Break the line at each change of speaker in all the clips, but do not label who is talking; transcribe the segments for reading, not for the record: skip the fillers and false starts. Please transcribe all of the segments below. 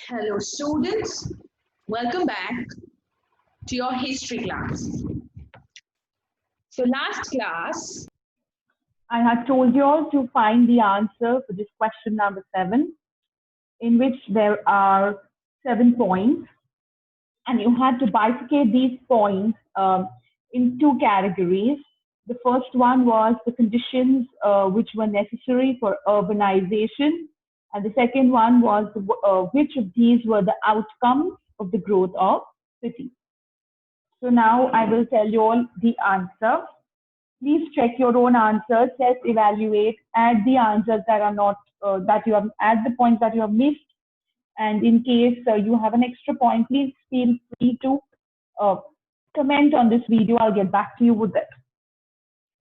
Hello, students. Welcome back to your history class. So, last class,
I had told you all to find the answer for this question number 7, in which there are 7 points, and you had to bifurcate these points in two categories. The first one was the conditions which were necessary for urbanization, and the second one was which of these were the outcomes of the growth of cities. So now I will tell you all the answer. Please check your own answers, self-evaluate, add the answers that are not that you have, add the points that you have missed, and in case you have an extra point, please feel free to uh, comment on this video. I'll get back to you with that.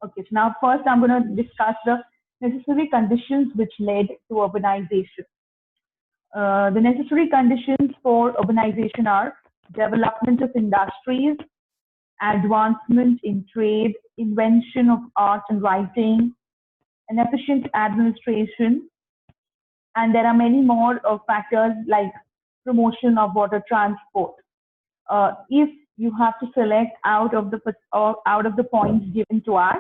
Okay, so now first I'm going to discuss the necessary conditions which led to urbanization. The necessary conditions for urbanization are development of industries, advancement in trade, invention of art and writing, an efficient administration, and there are many more factors like promotion of water transport. If you have to select out of the points given to us,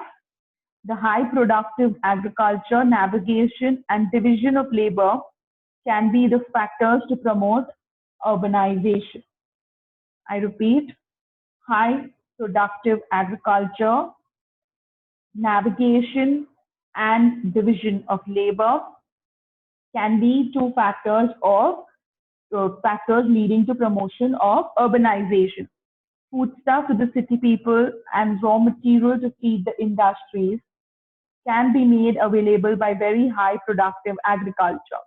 the high productive agriculture, navigation, and division of labor can be the factors to promote urbanization. I repeat, high productive agriculture, navigation, and division of labor can be two factors of factors leading to promotion of urbanization. Foodstuff to the city people and raw material to feed the industries can be made available by very high productive agriculture.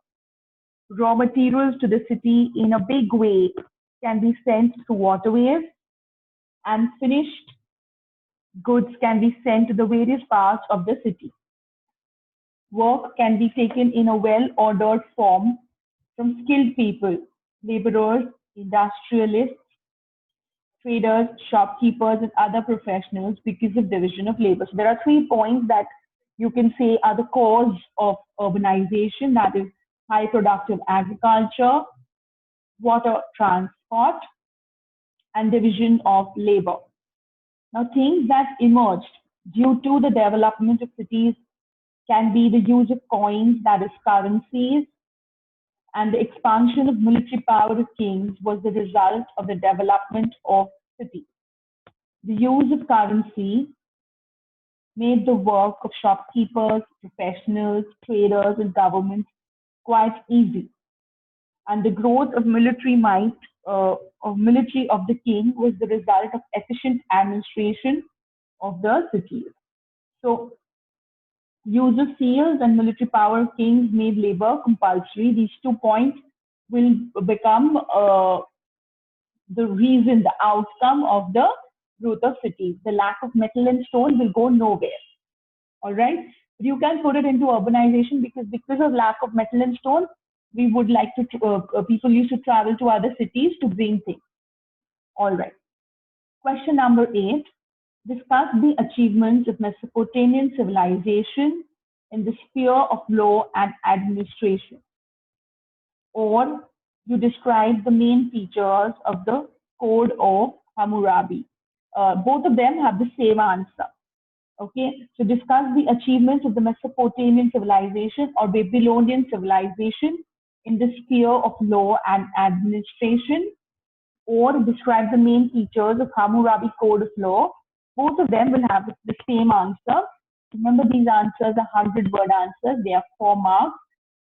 Raw materials to the city in a big way can be sent through waterways, and finished goods can be sent to the various parts of the city. Work can be taken in a well-ordered form from skilled people, laborers, industrialists, traders, shopkeepers, and other professionals because of division of labor. So there are 3 points that you can say are the cause of urbanization, that is high productive agriculture, water transport, and division of labor. Now, things that emerged due to the development of cities can be the use of coins, that is currencies, and the expansion of military power of kings was the result of the development of cities. The use of currency made the work of shopkeepers, professionals, traders, and governments quite easy. And the growth of military might of military of the king was the result of efficient administration of the cities. So use of seals and military power of kings made labor compulsory. These 2 points will become the reason, the outcome of the growth of cities. The lack of metal and stone will go nowhere. All right. But you can put it into urbanization because of lack of metal and stone, we would like to people used to travel to other cities to bring things. All right. Question number 8. Discuss the achievements of Mesopotamian civilization in the sphere of law and administration. Or you describe the main features of the Code of Hammurabi. Both of them have the same answer. Okay, so discuss the achievements of the Mesopotamian civilization or Babylonian civilization in the sphere of law and administration, or describe the main features of Hammurabi Code of Law. Both of them will have the same answer. Remember, these answers are 100-word answers. They are 4 marks.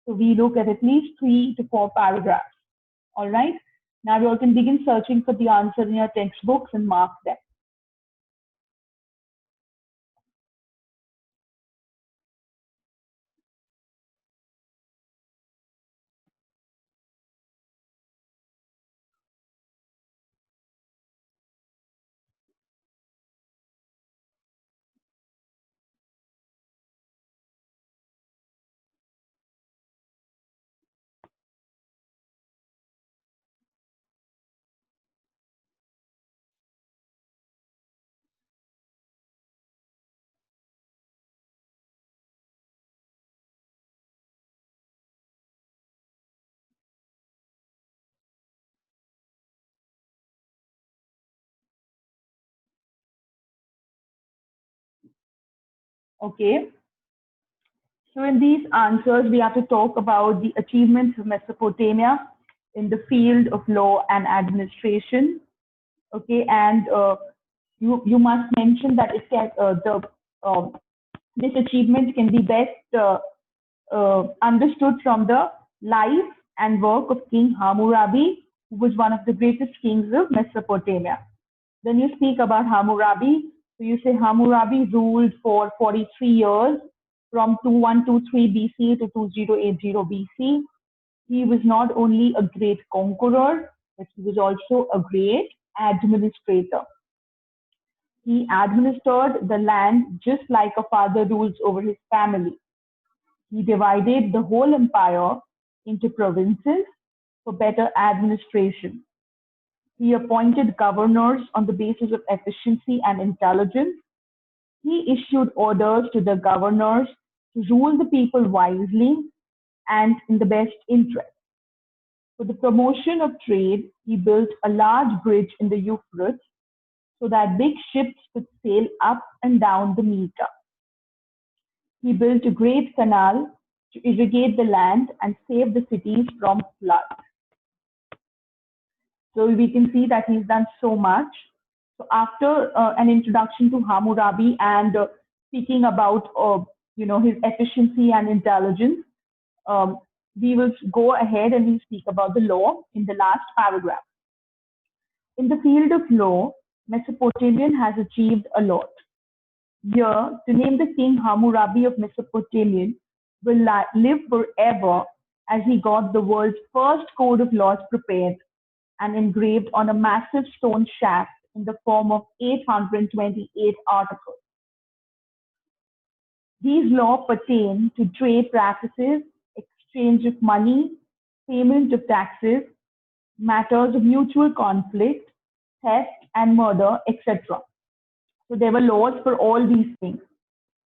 So we look at least 3 to 4 paragraphs. All right. Now you all can begin searching for the answer in your textbooks and mark them. Okay. So in these answers, we have to talk about the achievements of Mesopotamia in the field of law and administration. Okay, and you must mention that it can this achievement can be best understood from the life and work of King Hammurabi, who was one of the greatest kings of Mesopotamia. Then you speak about Hammurabi. So you say Hammurabi ruled for 43 years from 2123 BC to 2080 BC. He was not only a great conqueror, but he was also a great administrator. He administered the land just like a father rules over his family. He divided the whole empire into provinces for better administration. He appointed governors on the basis of efficiency and intelligence. He issued orders to the governors to rule the people wisely and in the best interest. For the promotion of trade, he built a large bridge in the Euphrates so that big ships could sail up and down the Meter. He built a great canal to irrigate the land and save the cities from floods. So we can see that he's done so much. So after an introduction to Hammurabi and speaking about his efficiency and intelligence, we will go ahead and we speak about the law in the last paragraph. In the field of law, Mesopotamian has achieved a lot. Here, to name the king Hammurabi of Mesopotamian will live forever as he got the world's first code of laws prepared and engraved on a massive stone shaft in the form of 828 articles. These laws pertain to trade practices, exchange of money, payment of taxes, matters of mutual conflict, theft and murder, etc. So there were laws for all these things.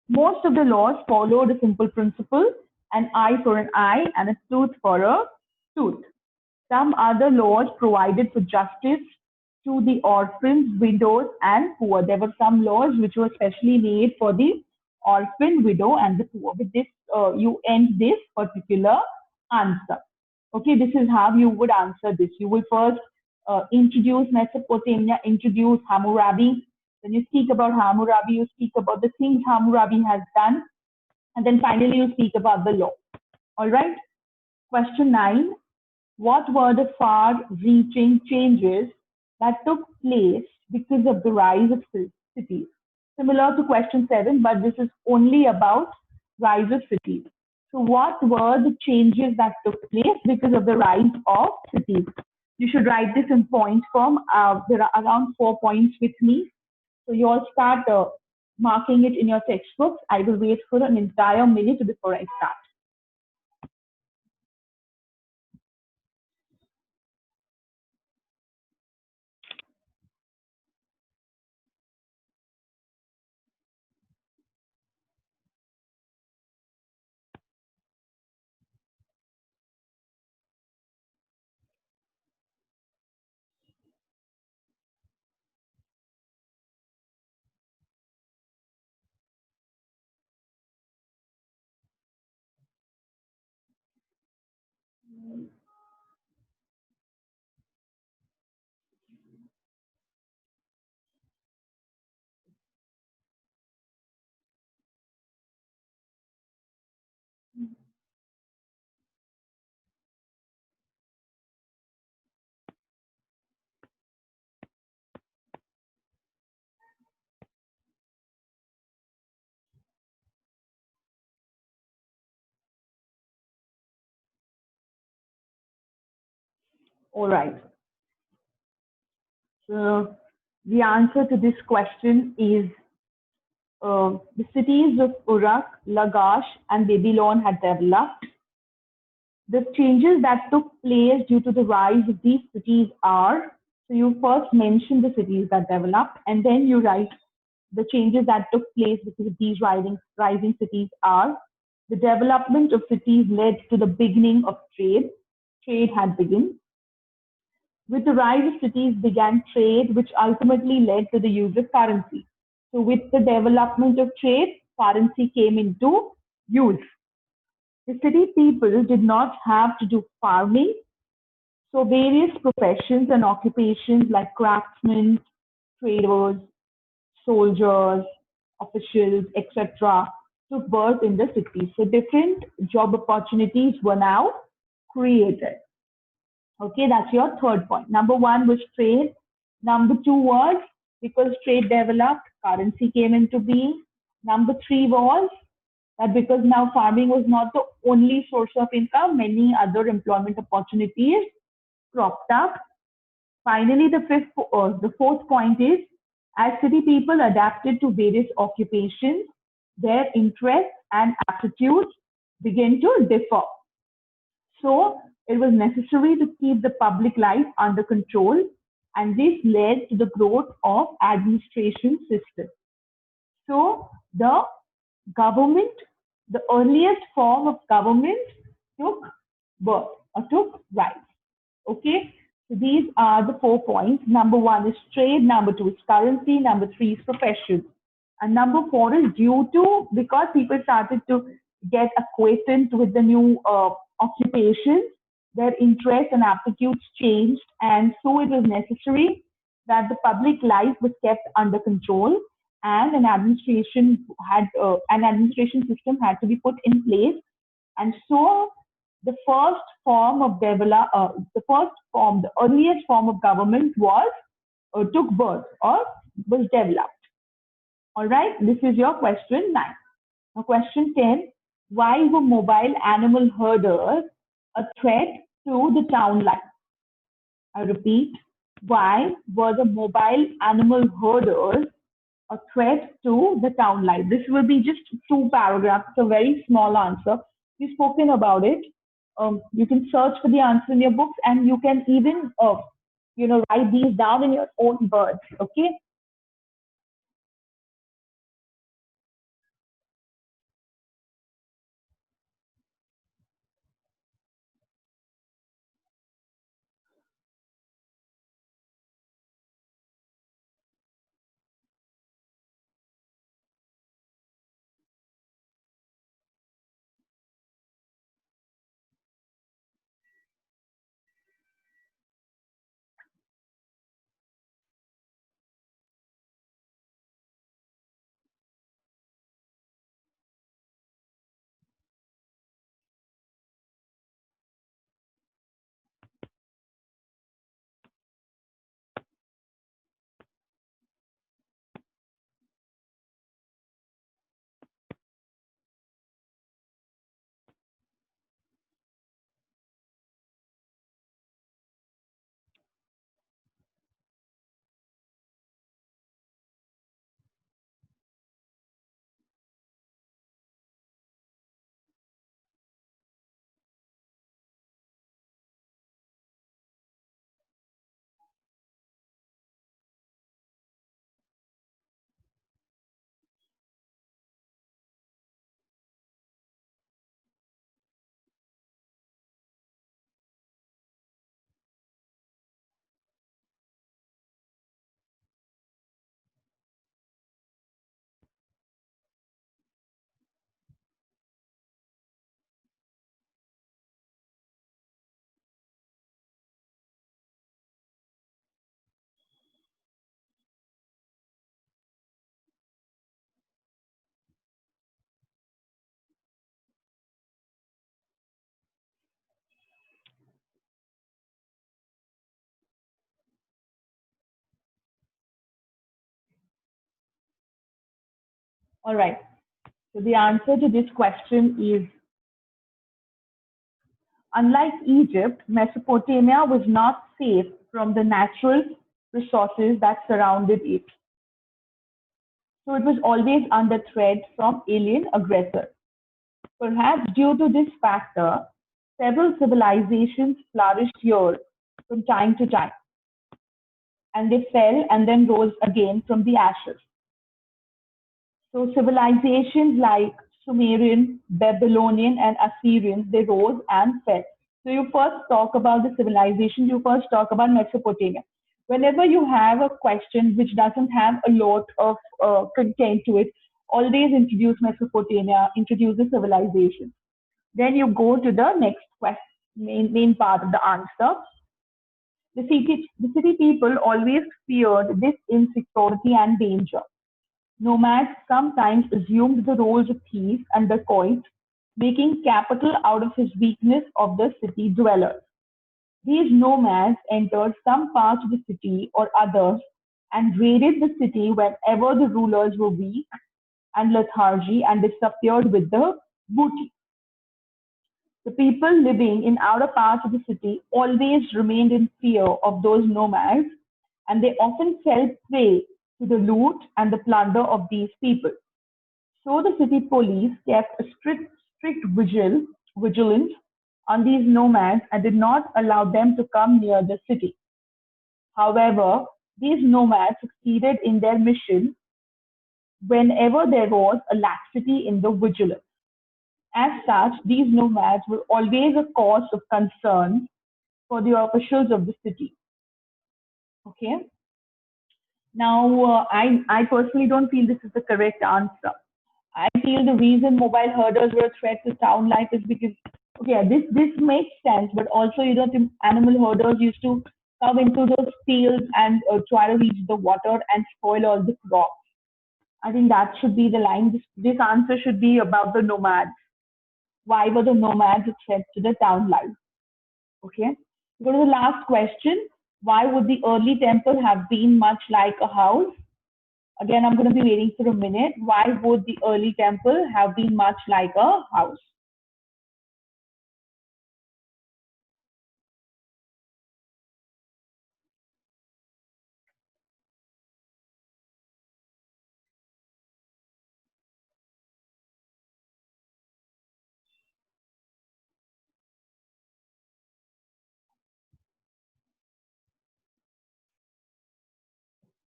Most of the laws followed a simple principle, an eye for an eye and a tooth for a tooth. Some other laws provided for justice to the orphans, widows, and poor. There were some laws which were specially made for the orphan, widow, and the poor. With this, you end this particular answer. Okay, this is how you would answer this. You will first introduce Mesopotamia, introduce Hammurabi. When you speak about Hammurabi, you speak about the things Hammurabi has done. And then finally, you speak about the law. All right. Question 9. What were the far-reaching changes that took place because of the rise of cities? Similar to question 7, but this is only about rise of cities. So what were the changes that took place because of the rise of cities? You should write this in point form. There are around 4 points with me. So you all start marking it in your textbooks. I will wait for an entire minute before I start. All right. So the answer to this question is the cities of Uruk, Lagash, and Babylon had developed. The changes that took place due to the rise of these cities are, so you first mention the cities that developed, and then you write the changes that took place because of these rising cities are, the development of cities led to the beginning of trade. Trade had begun. With the rise of cities began trade, which ultimately led to the use of currency. So with the development of trade, currency came into use. The city people did not have to do farming, so various professions and occupations like craftsmen, traders, soldiers, officials, etc., took birth in the city. So different job opportunities were now created. Okay, that's your third point. Number one was trade. Number two was because trade developed, currency came into being. Number three was that because now farming was not the only source of income, many other employment opportunities cropped up. Finally, the fourth point is as city people adapted to various occupations, their interests and aptitudes began to differ. So it was necessary to keep the public life under control, and this led to the growth of administration system. So the government, the earliest form of government took birth or took rise. Okay, so these are the 4 points. Number one is trade, number two is currency, number three is profession, and number four is due to because people started to get acquainted with the new occupations, their interests and aptitudes changed, and so it was necessary that the public life was kept under control and an administration system had to be put in place, and so the first form of the earliest form of government was took birth or was developed. All right, this is your question 9. Now, question 10: why were mobile animal herders a threat to the town life? I repeat, why were the mobile animal herders a threat to the town life? This will be just 2 paragraphs. It's a very small answer. We've spoken about it. You can search for the answer in your books, and you can even, write these down in your own words. Okay. All right. So the answer to this question is, unlike Egypt, Mesopotamia was not safe from the natural resources that surrounded it. So it was always under threat from alien aggressors. Perhaps due to this factor, several civilizations flourished here from time to time, and they fell and then rose again from the ashes. So civilizations like Sumerian, Babylonian, and Assyrian, they rose and fell. So you first talk about the civilization, you first talk about Mesopotamia. Whenever you have a question which doesn't have a lot of content to it, always introduce Mesopotamia, introduce the civilization. Then you go to the next question, main part of the answer. The city people always feared this insecurity and danger. Nomads sometimes assumed the roles of thief and dacoit, making capital out of his weakness of the city dwellers. These nomads entered some parts of the city or others and raided the city whenever the rulers were weak and lethargy and disappeared with the booty. The people living in outer parts of the city always remained in fear of those nomads, and they often fell prey to the loot and the plunder of these people. So the city police kept a strict vigilance on these nomads and did not allow them to come near the city. However, these nomads succeeded in their mission whenever there was a laxity in the vigilance. As such, these nomads were always a cause of concern for the officials of the city. Okay. Now, I personally don't feel this is the correct answer. I feel the reason mobile herders were a threat to town life is because, okay, this makes sense, but also, the animal herders used to come into those fields and try to reach the water and spoil all the crops. I think that should be the line. This answer should be about the nomads. Why were the nomads a threat to the town life? Okay. Go to the last question. Why would the early temple have been much like a house? Again, I'm going to be waiting for a minute. Why would the early temple have been much like a house?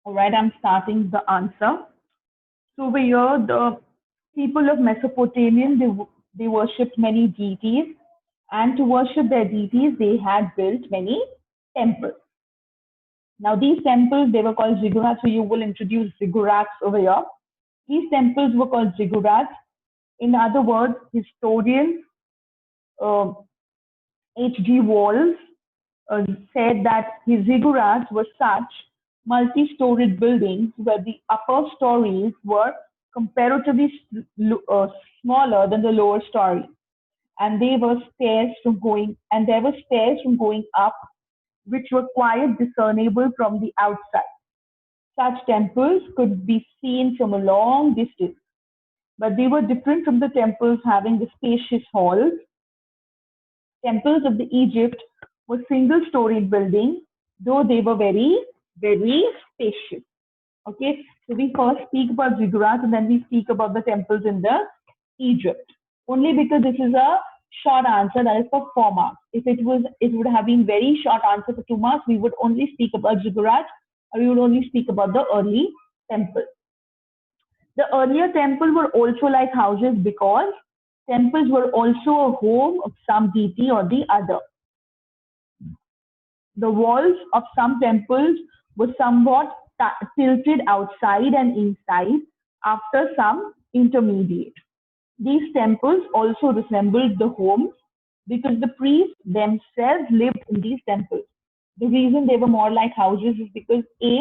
All right, I'm starting the answer. So over here, the people of Mesopotamia, they worshipped many deities, and to worship their deities, they had built many temples. Now, these temples, they were called ziggurats, so you will introduce ziggurats over here. These temples were called ziggurats. In other words, historian uh, H.G. Wells said that his ziggurats were such multi-storied buildings where the upper stories were comparatively smaller than the lower stories, and there were stairs from going up, which were quite discernible from the outside. Such temples could be seen from a long distance, but they were different from the temples having the spacious halls. Temples of the Egypt were single-storied buildings, though they were very, very spacious. Okay, so we first speak about ziggurats and then we speak about the temples in the Egypt. Only because this is a short answer that is for 4 marks. If it would have been very short answer for 2 marks, we would only speak about ziggurats or we would only speak about the early temple. The earlier temple were also like houses because temples were also a home of some deity or the other. The walls of some temples were somewhat tilted outside and inside after some intermediate. These temples also resembled the homes because the priests themselves lived in these temples. The reason they were more like houses is because A,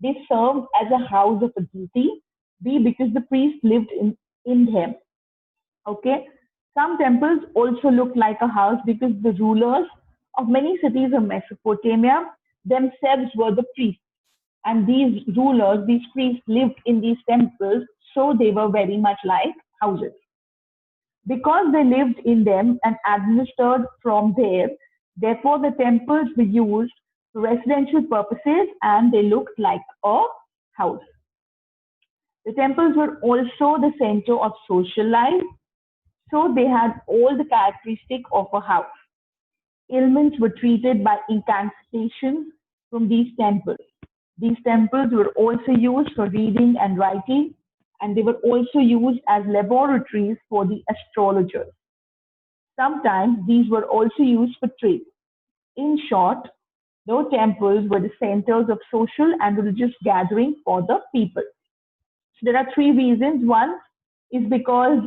they served as a house of a deity, B, because the priests lived in them. Okay. Some temples also looked like a house because the rulers of many cities of Mesopotamia themselves were the priests. And these rulers, these priests lived in these temples, so they were very much like houses. Because they lived in them and administered from there, therefore the temples were used for residential purposes and they looked like a house. The temples were also the center of social life, so they had all the characteristics of a house. Ailments were treated by incantations from these temples. These temples were also used for reading and writing, and they were also used as laboratories for the astrologers. Sometimes these were also used for trade. In short, those temples were the centers of social and religious gathering for the people. So there are three reasons. One is because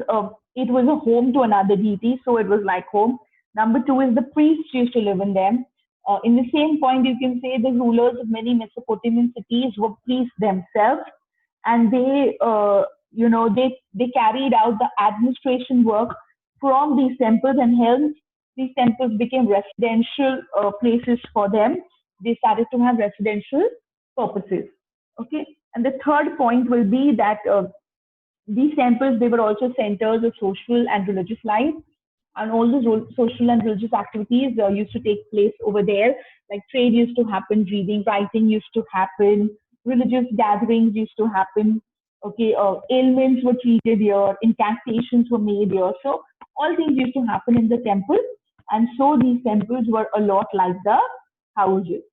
it was a home to another deity, so it was like home. Number two is the priests used to live in them. In the same point, you can say the rulers of many Mesopotamian cities were priests themselves, and they carried out the administration work from these temples, and hence these temples became residential places for them. They started to have residential purposes. Okay, and the third point will be that these temples, they were also centers of social and religious life, and all the social and religious activities used to take place over there. Like trade used to happen, reading, writing used to happen, religious gatherings used to happen. Okay, ailments were treated here, incantations were made here. So all things used to happen in the temple, and so these temples were a lot like the houses.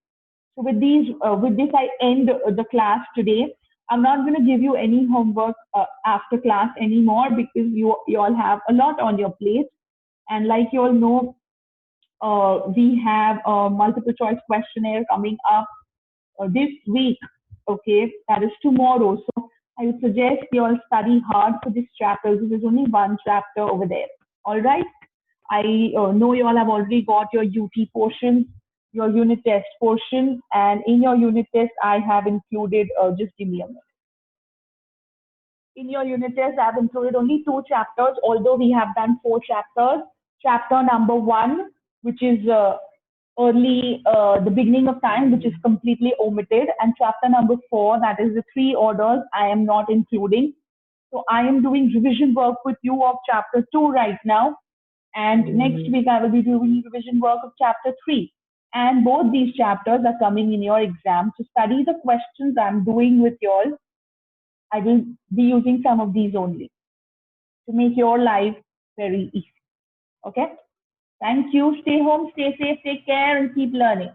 So with this, I end the class today. I'm not going to give you any homework after class anymore because you all have a lot on your plate. And like you all know, we have a multiple choice questionnaire coming up this week. Okay, that is tomorrow. So I would suggest you all study hard for this chapter because there's only one chapter over there. All right. I know you all have already got your UT portion, your unit test portion, and in your unit test, I have included, just give me a minute. In your unit test, I've included only 2 chapters, although we have done 4 chapters. Chapter number 1, which is the beginning of time, which is completely omitted, and chapter number 4, that is the 3 orders, I am not including. So I am doing revision work with you of chapter 2 right now. And next week, I will be doing revision work of chapter 3. And both these chapters are coming in your exam. To study the questions I'm doing with you all, I will be using some of these only to make your life very easy. Okay? Thank you. Stay home, stay safe, take care, and keep learning.